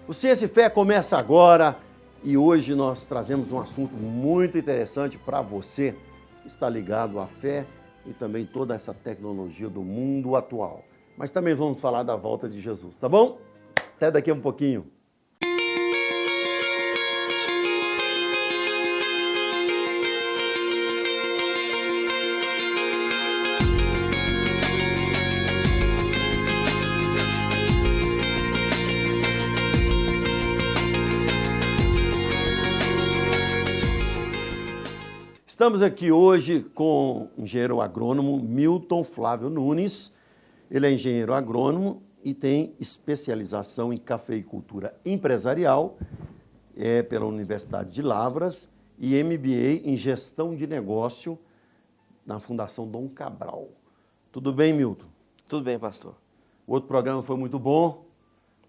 O Ciência e Fé começa agora e hoje nós trazemos um assunto muito interessante para você que está ligado à fé e também toda essa tecnologia do mundo atual. Mas também vamos falar da volta de Jesus, tá bom? Até daqui a um pouquinho. Estamos aqui hoje com o engenheiro agrônomo Milton Flávio Nunes. Ele é engenheiro agrônomo e tem especialização em cafeicultura empresarial pela Universidade de Lavras e MBA em gestão de negócio na Fundação Dom Cabral. Tudo bem, Milton? Tudo bem, pastor. O outro programa foi muito bom.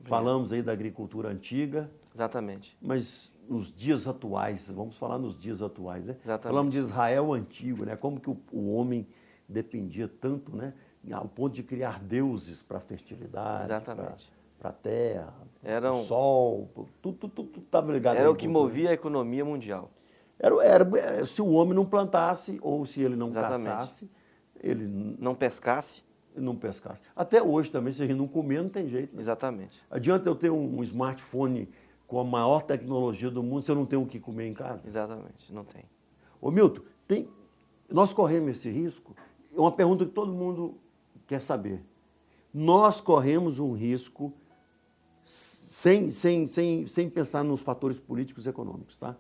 Falamos aí da agricultura antiga. Exatamente. Mas nos dias atuais, vamos falar nos dias atuais, né? Exatamente. Falamos de Israel antigo, né? Como que o homem dependia tanto, né? Ao ponto de criar deuses para a fertilidade, para a terra, para o sol, tudo estava ligado. Era o que movia a economia mundial. Se o homem não plantasse ou se ele não Exatamente. caçasse, ele não pescasse. Até hoje também, se a gente não comer, não tem jeito. Né? Exatamente. Adianta eu ter um smartphone com a maior tecnologia do mundo se eu não tenho o que comer em casa? Exatamente, não tem. Ô Milton, nós corremos esse risco? É uma pergunta que todo mundo quer saber. Nós corremos um risco sem pensar nos fatores políticos e econômicos, tá?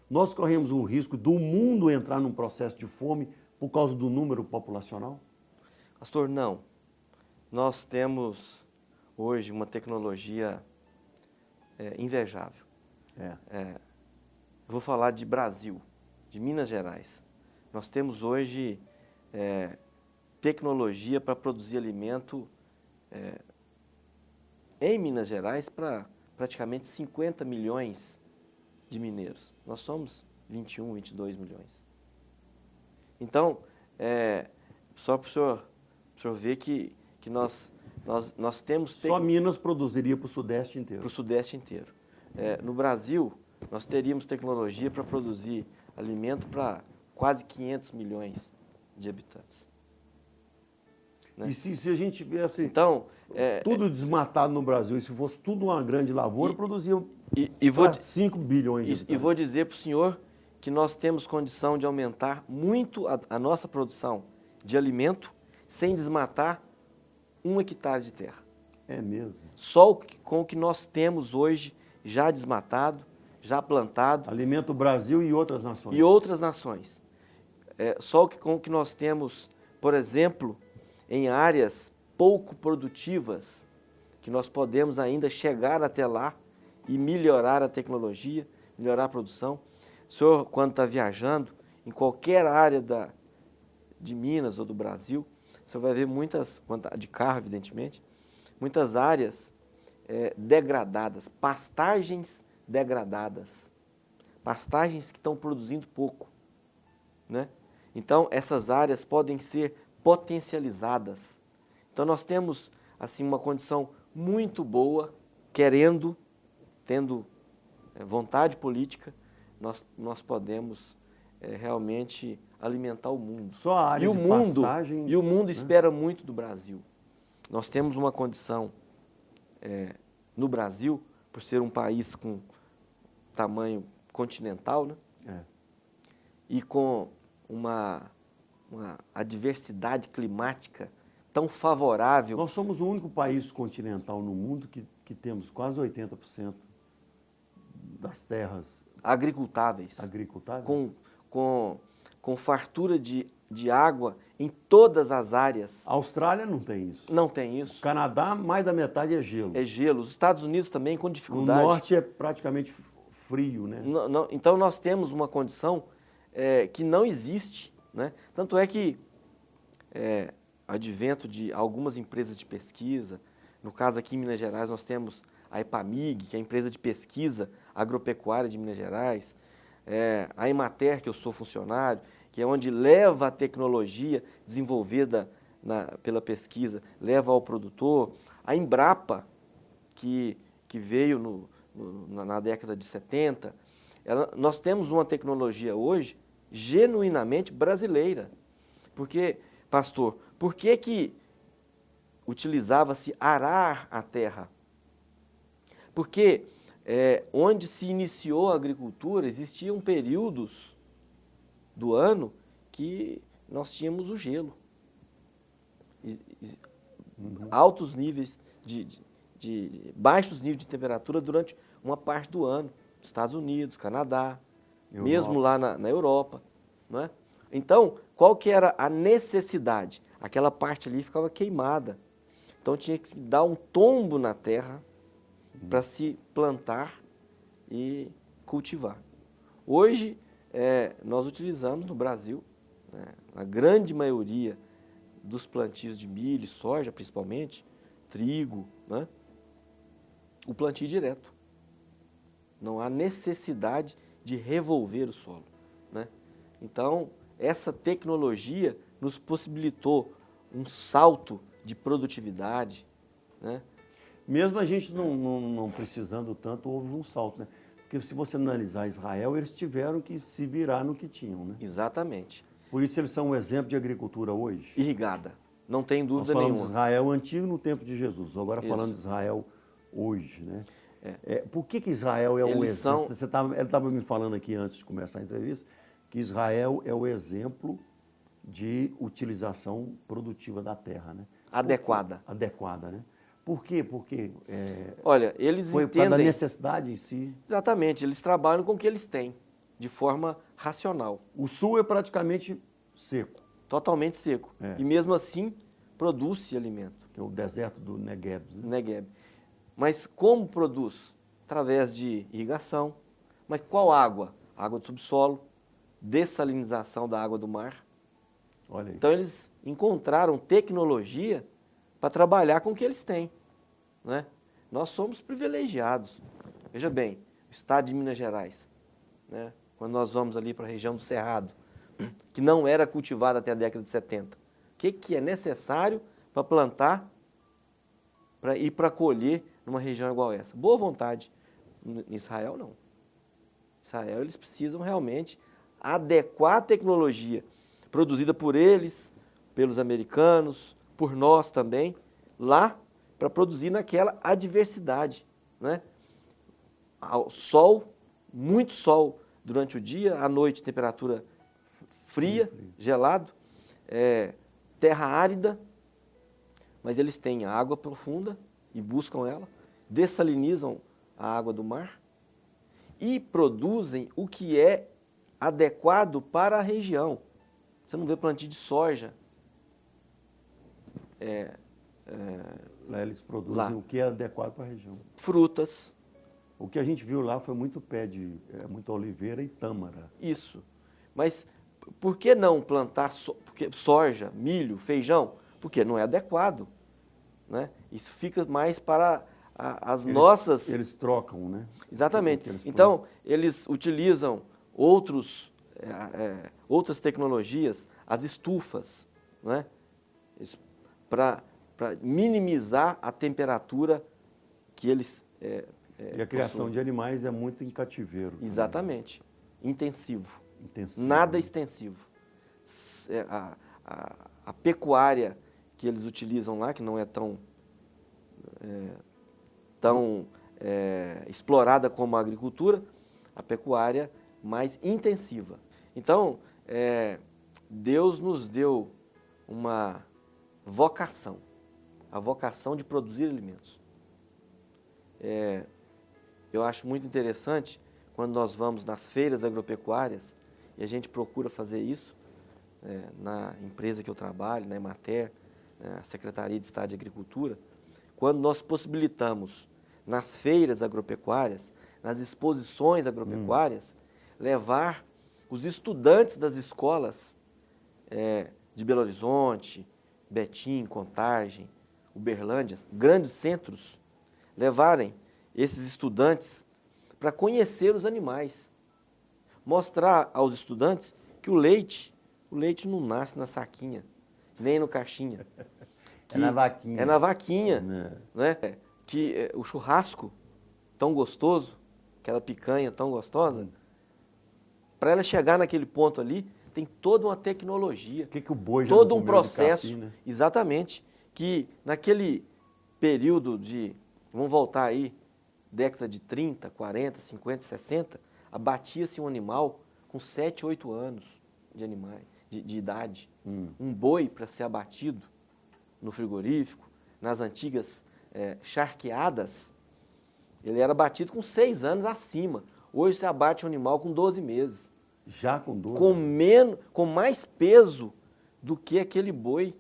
Nós corremos um risco do mundo entrar num processo de fome por causa do número populacional? Pastor, não. Nós temos hoje uma tecnologia invejável. Eu vou falar de Brasil, de Minas Gerais. Nós temos hoje tecnologia para produzir alimento em Minas Gerais para praticamente 50 milhões de mineiros. Nós somos 21, 22 milhões. Então, só para o senhor ver que nós temos... Só Minas produziria para o Sudeste inteiro. Para o Sudeste inteiro. No Brasil, nós teríamos tecnologia para produzir alimento para quase 500 milhões de habitantes. Né? E se a gente tivesse tudo desmatado no Brasil, e se fosse tudo uma grande lavoura, produzia 5 bilhões de habitantes. E vou dizer para o senhor que nós temos condição de aumentar muito a nossa produção de alimento sem desmatar 1 hectare de terra. É mesmo? Só com o que nós temos hoje já desmatado, já plantado. Alimenta o Brasil e outras nações. E outras nações. Só com o que nós temos, por exemplo, em áreas pouco produtivas, que nós podemos ainda chegar até lá e melhorar a tecnologia, melhorar a produção. O senhor, quando está viajando, em qualquer área de Minas ou do Brasil, o senhor vai ver muitas, de carro evidentemente, muitas áreas degradadas, pastagens degradadas, pastagens que estão produzindo pouco, né? Então, essas áreas podem ser potencializadas. Então, nós temos assim uma condição muito boa, tendo vontade política, nós podemos realmente alimentar o mundo. Só a área de pastagem... E o mundo espera muito do Brasil. Nós temos uma condição no Brasil, por ser um país com tamanho continental, né? E com uma adversidade climática tão favorável. Nós somos o único país continental no mundo que temos quase 80% das terras agricultáveis. Com fartura de água em todas as áreas. A Austrália não tem isso. Não tem isso. O Canadá, mais da metade é gelo. É gelo. Os Estados Unidos também com dificuldade. O norte é praticamente frio, né? Então nós temos uma condição que não existe, né? Tanto é que advento de algumas empresas de pesquisa, no caso aqui em Minas Gerais nós temos a EPAMIG, que é a empresa de pesquisa agropecuária de Minas Gerais, a Emater, que eu sou funcionário, que é onde leva a tecnologia desenvolvida pela pesquisa, leva ao produtor, a Embrapa, que veio na década de 70. Nós temos uma tecnologia hoje genuinamente brasileira. Porque, pastor, por que utilizava-se arar a terra? Porque onde se iniciou a agricultura, existiam períodos do ano que nós tínhamos o gelo. Altos níveis baixos níveis de temperatura durante uma parte do ano. Estados Unidos, Canadá, mesmo lá na Europa. Não é? Então, qual que era a necessidade? Aquela parte ali ficava queimada. Então tinha que dar um tombo na terra para se plantar e cultivar. Hoje, nós utilizamos no Brasil, né, a grande maioria dos plantios de milho, soja principalmente, trigo, né, o plantio direto. Não há necessidade de revolver o solo. Né? Então, essa tecnologia nos possibilitou um salto de produtividade. Né? Mesmo a gente não precisando tanto, houve um salto, né? Porque se você analisar Israel, eles tiveram que se virar no que tinham, né? Exatamente. Por isso eles são um exemplo de agricultura hoje. Irrigada, não tem dúvida Nós nenhuma. falamos de Israel antigo no tempo de Jesus, agora Isso. falando de Israel hoje, né? Por que Israel é o exemplo? Ele estava me falando aqui antes de começar a entrevista que Israel é o exemplo de utilização produtiva da terra, né? Adequada. Adequada, né? Por quê? Porque olha, eles foi entendem... por causa da necessidade em si. Exatamente, eles trabalham com o que eles têm, de forma racional. O sul é praticamente seco. Totalmente seco. E mesmo assim, produz-se alimento. Que é o deserto do Negev. Né? Negev. Mas como produz? Através de irrigação. Mas qual água? Água do subsolo, dessalinização da água do mar. Olha aí. Então eles encontraram tecnologia para trabalhar com o que eles têm. Né? Nós somos privilegiados. Veja bem, o estado de Minas Gerais, né? Quando nós vamos ali para a região do Cerrado, que não era cultivada até a década de 70. O que é necessário para plantar e para colher numa região igual essa? Boa vontade. Em Israel, não. Em Israel, eles precisam realmente adequar a tecnologia produzida por eles, pelos americanos, por nós também, lá para produzir naquela adversidade. Né? Sol, muito sol durante o dia, à noite temperatura fria, gelado, terra árida, mas eles têm água profunda e buscam ela, dessalinizam a água do mar e produzem o que é adequado para a região. Você não vê plantio de soja. Lá eles produzem o que é adequado para a região. Frutas. O que a gente viu lá foi muito muita oliveira e tâmara. Isso. Mas por que não plantar soja, milho, feijão? Porque não é adequado. Né? Isso fica mais para nossas... Eles trocam, né? Exatamente. Então, eles utilizam outras tecnologias, as estufas, né? Para minimizar a temperatura que eles e a criação de animais é muito em cativeiro. Exatamente. Intensivo. Intensivo. Nada extensivo. A pecuária que eles utilizam lá, que não é tão explorada como a agricultura, a pecuária mais intensiva. Então, Deus nos deu uma vocação, a vocação de produzir alimentos. Eu acho muito interessante quando nós vamos nas feiras agropecuárias e a gente procura fazer isso, na empresa que eu trabalho, na Emater, a Secretaria de Estado de Agricultura, quando nós possibilitamos nas feiras agropecuárias, nas exposições agropecuárias, levar os estudantes das escolas de Belo Horizonte, Betim, Contagem, Uberlândia, grandes centros, levarem esses estudantes para conhecer os animais. Mostrar aos estudantes que o leite não nasce na saquinha, nem no caixinha. É na vaquinha. É na vaquinha. Né? Que o churrasco tão gostoso, aquela picanha tão gostosa, para ela chegar naquele ponto ali, tem toda uma tecnologia, O boi já todo não um comeu de processo, capim, né? exatamente, que naquele período de, vamos voltar aí, década de 30, 40, 50, 60, abatia-se um animal com 7, 8 anos de idade. Um boi para ser abatido no frigorífico, nas antigas charqueadas, ele era abatido com 6 anos acima. Hoje você abate um animal com 12 meses. Já com 12? Com mais peso do que aquele boi.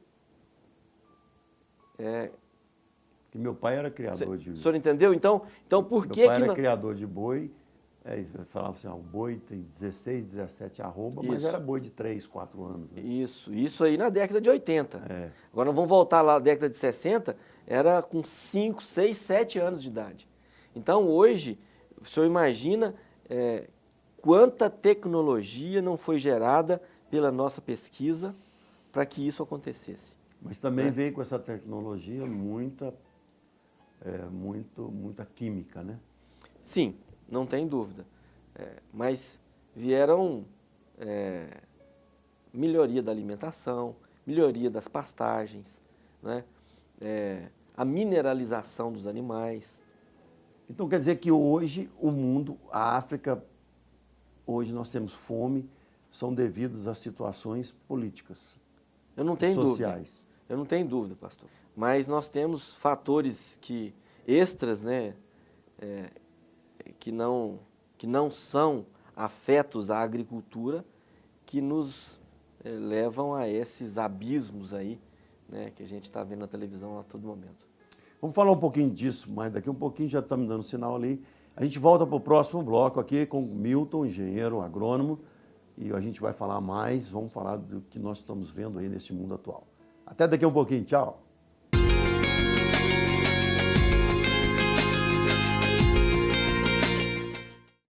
Que meu pai era criador de... O senhor entendeu? Então por Meu que pai que... era criador de boi, falava assim, o boi tem 16, 17 arroba, mas Isso. era boi de 3, 4 anos. Né? Isso aí na década de 80. Agora nós vamos voltar lá na década de 60, era com 5, 6, 7 anos de idade. Então hoje, o senhor imagina quanta tecnologia não foi gerada pela nossa pesquisa para que isso acontecesse. Mas também veio com essa tecnologia muita química, né? Sim, não tem dúvida. Mas vieram melhoria da alimentação, melhoria das pastagens, né? A mineralização dos animais. Então quer dizer que hoje o mundo, a África, hoje nós temos fome, são devidos a situações políticas, Eu não tenho sociais. Dúvida. Eu não tenho dúvida, pastor. Mas nós temos fatores extras, né, que não são afetos à agricultura, que nos levam a esses abismos aí, né, que a gente está vendo na televisão a todo momento. Vamos falar um pouquinho disso, mas daqui um pouquinho já está me dando sinal ali. A gente volta para o próximo bloco aqui com Milton, engenheiro agrônomo, e a gente vai falar mais, vamos falar do que nós estamos vendo aí nesse mundo atual. Até daqui um pouquinho, tchau!